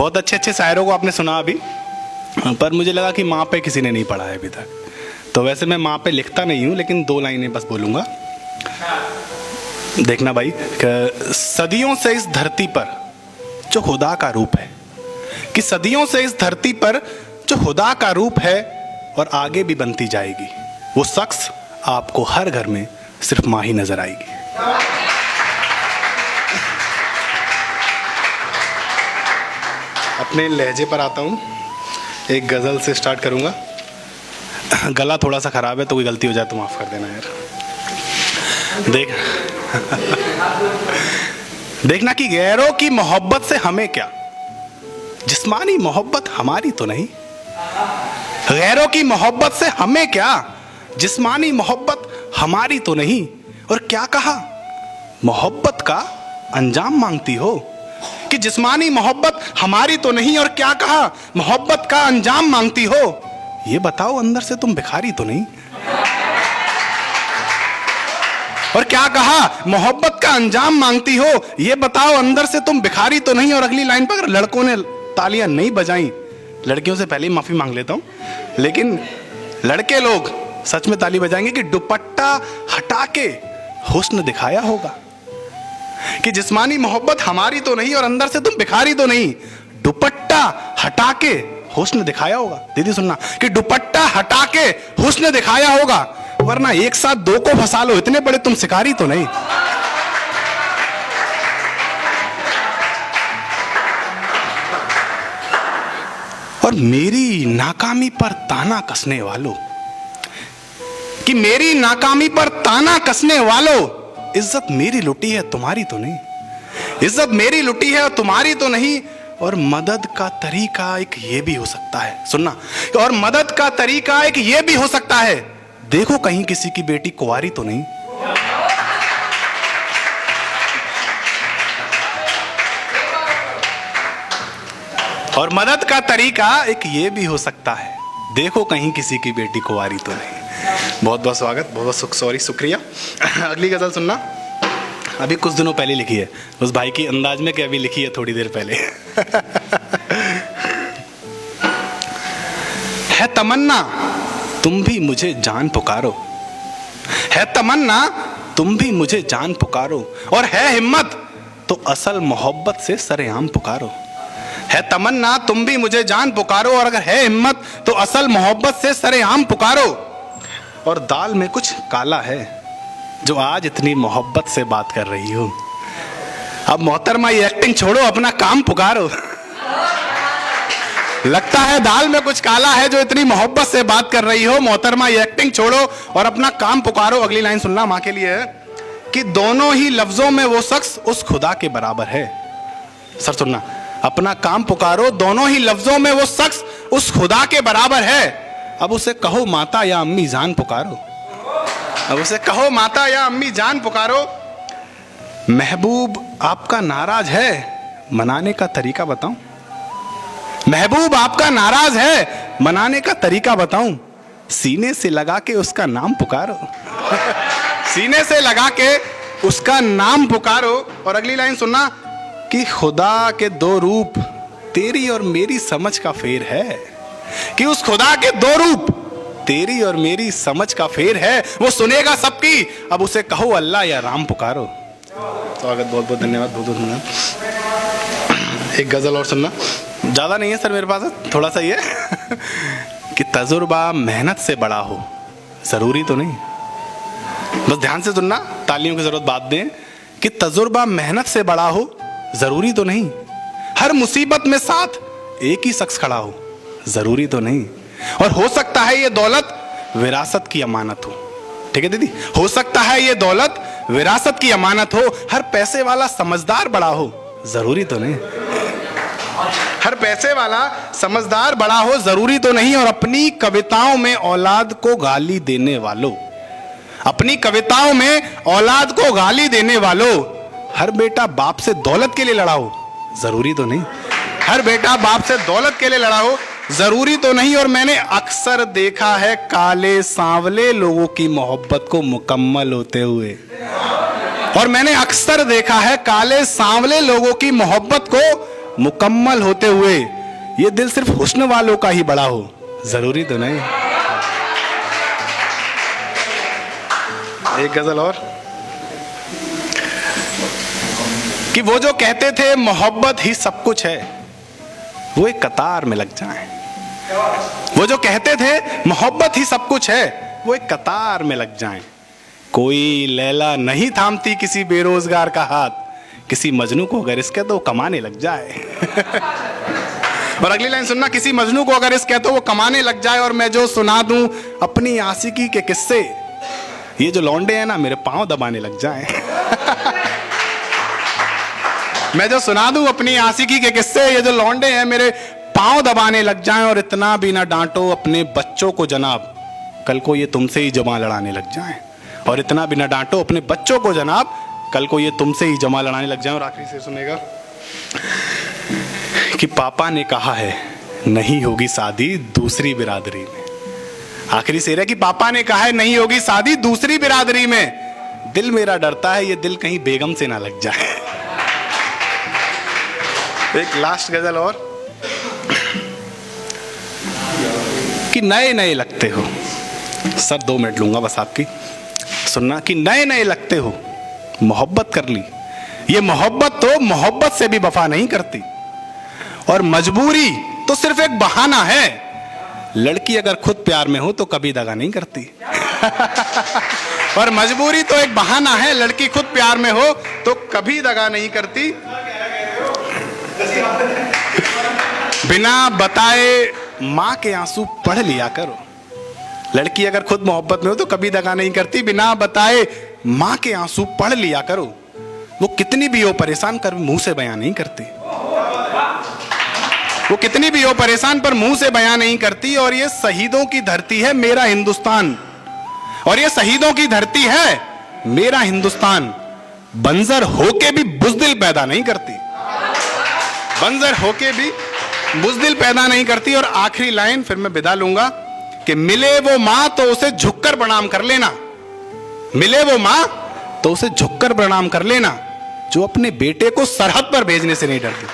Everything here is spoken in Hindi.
बहुत अच्छे अच्छे शायरों को आपने सुना अभी, पर मुझे लगा कि माँ पे किसी ने नहीं पढ़ा है अभी तक। तो वैसे मैं माँ पे लिखता नहीं हूँ, लेकिन 2 लाइनें बस बोलूँगा। देखना भाई, सदियों से इस धरती पर जो खुदा का रूप है, कि सदियों से इस धरती पर जो खुदा का रूप है और आगे भी बनती जाएगी, वो शख्स आपको हर घर में सिर्फ माँ ही नजर आएगी। अपने लहजे पर आता हूँ, एक गज़ल से स्टार्ट करूँगा। गला थोड़ा सा ख़राब है, तो कोई गलती हो जाए तो माफ़ कर देना यार। देखना कि गैरों की मोहब्बत से हमें क्या, जिस्मानी मोहब्बत हमारी तो नहीं। गैरों की मोहब्बत से हमें क्या, जिस्मानी मोहब्बत हमारी तो नहीं। और क्या कहा, मोहब्बत का अंजाम मांगती हो, कि जिस्मानी मोहब्बत हमारी तो नहीं। और क्या कहा, मोहब्बत का अंजाम मांगती हो। ये बताओ अंदर से तुम भिखारी तो नहीं। और क्या कहा, मोहब्बत का अंजाम मांगती हो, ये बताओ अंदर से तुम भिखारी तो नहीं। और अगली लाइन पर अगर लड़कों ने तालियां नहीं बजाई, लड़कियों से पहले ही माफी मांग लेता हूं, लेकिन लड़के लोग सच में ताली बजाएंगे कि दुपट्टा हटा के हुस्न दिखाया होगा, कि जिस्मानी मोहब्बत हमारी तो नहीं और अंदर से तुम भिखारी तो नहीं। दुपट्टा हटा के हुस्न दिखाया होगा। दीदी सुनना, कि दुपट्टा हटा के हुस्न दिखाया होगा, वरना एक साथ 2 को फंसा लो, इतने बड़े तुम शिकारी तो नहीं। और मेरी नाकामी पर ताना कसने वालों, कि मेरी नाकामी पर ताना कसने वालों, इज्जत मेरी लुटी है तुम्हारी तो नहीं। इज्जत मेरी लुटी है और तुम्हारी तो नहीं। और मदद का तरीका एक ये भी हो सकता है, सुनना, और मदद का तरीका एक ये भी हो सकता है, देखो कहीं किसी की बेटी कुंवारी तो नहीं। और मदद का तरीका एक ये भी हो सकता है, देखो कहीं किसी की बेटी कुंवारी तो नहीं। बहुत बहुत स्वागत, बहुत बहुत शुक्रिया। अगली गजल सुनना, अभी कुछ दिनों पहले लिखी है, उस भाई की अंदाज में कि अभी लिखी है थोड़ी देर पहले। है तमन्ना तुम भी मुझे जान पुकारो, है तमन्ना तुम भी मुझे जान पुकारो। और है हिम्मत तो असल मोहब्बत से सरेआम पुकारो। है तमन्ना तुम भी मुझे जान पुकारो, और अगर है हिम्मत तो असल मोहब्बत से सरेआम पुकारो। और दाल में कुछ काला है जो आज इतनी मोहब्बत से बात कर रही हो। अब मोहतरमा ये एक्टिंग छोड़ो, अपना काम पुकारो। लगता है दाल में कुछ काला है जो इतनी मोहब्बत से बात कर रही हो। मोहतरमा ये एक्टिंग छोड़ो और अपना काम पुकारो। अगली लाइन सुनना, माँ के लिए है, कि दोनों ही लफ्जों में वो शख्स उस खुदा के बराबर है। सर सुनना, अपना काम पुकारो, दोनों ही लफ्जों में वो शख्स उस खुदा के बराबर है। अब उसे कहो माता या अम्मी जान पुकारो। अब उसे कहो माता या अम्मी जान पुकारो। महबूब आपका नाराज है, मनाने का तरीका बताऊं। महबूब आपका नाराज है, मनाने का तरीका बताऊं। सीने से लगा के उसका नाम पुकारो। सीने से लगा के उसका नाम पुकारो। और अगली लाइन सुनना, कि खुदा के 2 रूप तेरी और मेरी समझ का फेर है। कि उस खुदा के 2 रूप तेरी और मेरी समझ का फेर है, वो सुनेगा सबकी। अब उसे कहो अल्लाह या राम पुकारो। स्वागत, बहुत बहुत धन्यवाद, बहुत बहुत धन्यवाद। एक गजल और सुनना, ज्यादा नहीं है सर मेरे पास, थोड़ा सा ही है। कि तजुर्बा मेहनत से बड़ा हो, जरूरी तो नहीं। बस ध्यान से सुनना, तालियों की जरूरत बात दें। कि तजुर्बा मेहनत से बड़ा हो, जरूरी तो नहीं। हर मुसीबत में साथ एक ही शख्स खड़ा हो, जरूरी तो नहीं। और हो सकता है ये दौलत विरासत की अमानत हो। ठीक है दीदी, हो सकता है ये दौलत विरासत की अमानत हो। हर पैसे वाला समझदार बड़ा हो, जरूरी तो नहीं। हर पैसे वाला समझदार बड़ा हो, जरूरी तो नहीं। और अपनी कविताओं में औलाद को गाली देने वालों, अपनी कविताओं में औलाद को गाली देने वालों, हर बेटा बाप से दौलत के लिए लड़ा हो, जरूरी तो नहीं। हर बेटा बाप से दौलत के लिए लड़ा हो, जरूरी तो नहीं। और मैंने अक्सर देखा है काले सांवले लोगों की मोहब्बत को मुकम्मल होते हुए। और मैंने अक्सर देखा है काले सांवले लोगों की मोहब्बत को मुकम्मल होते हुए ये दिल सिर्फ हुस्न वालों का ही बड़ा हो, जरूरी तो नहीं। एक गजल और, कि वो जो कहते थे मोहब्बत ही सब कुछ है, वो एक कतार में लग जाएं। वो जो कहते थे मोहब्बत ही सब कुछ है, वो एक कतार में लग जाएं। कोई लैला नहीं थामती किसी बेरोजगार का हाथ, किसी मजनू को अगर इसके तो कमाने लग जाए। और अगली लाइन सुनना, किसी मजनू को अगर इसके तो वो कमाने लग जाए, और मैं जो सुना दूं अपनी आशिकी के किस्से, ये जो लौंडे हैं ना मेरे पांव दबाने लग जाएं। मैं जो सुना दूं अपनी आशिकी के किस्से, ये जो लौंडे हैं मेरे पांव दबाने लग जाएं। और इतना भी ना डांटो अपने बच्चों को जनाब, कल को ये तुमसे ही जमा लड़ाने लग जाएं। और इतना भी ना डांटो अपने बच्चों को जनाब, कल को ये तुमसे ही जमा लड़ाने लग जाएं। और आखिरी से सुनेगा कि पापा ने कहा है नहीं होगी शादी दूसरी बिरादरी में। आखिरी शेर है कि पापा ने कहा है नहीं होगी शादी दूसरी बिरादरी में, दिल मेरा डरता है ये दिल कहीं बेगम से ना लग जाए। एक लास्ट गजल और, कि नए नए लगते हो, सर 2 मिनट लूंगा बस आपकी, सुनना, कि नए नए लगते हो, मोहब्बत कर ली, ये मोहब्बत तो मोहब्बत से भी वफा नहीं करती, और मजबूरी तो सिर्फ एक बहाना है, लड़की अगर खुद प्यार में हो तो कभी दगा नहीं करती। और मजबूरी तो एक बहाना है, लड़की खुद प्यार में हो तो कभी दगा नहीं करती। बिना बताए माँ के आंसू पढ़ लिया करो, लड़की अगर खुद मोहब्बत में हो तो कभी दगा नहीं करती। बिना बताए माँ के आंसू पढ़ लिया करो, वो कितनी भी हो परेशान कर मुंह से बयां नहीं करती, वो कितनी भी हो परेशान पर मुंह से बयां नहीं करती। और ये शहीदों की धरती है मेरा हिंदुस्तान, और ये शहीदों की धरती है मेरा हिंदुस्तान, बंजर होके भी बुज़दिल पैदा नहीं करती, बंजर होके भी बुज़दिल पैदा नहीं करती। और आखिरी लाइन फिर मैं विदा लूंगा, कि मिले वो मां तो उसे झुककर प्रणाम कर लेना, मिले वो मां तो उसे झुककर प्रणाम कर लेना, जो अपने बेटे को सरहद पर भेजने से नहीं डरती।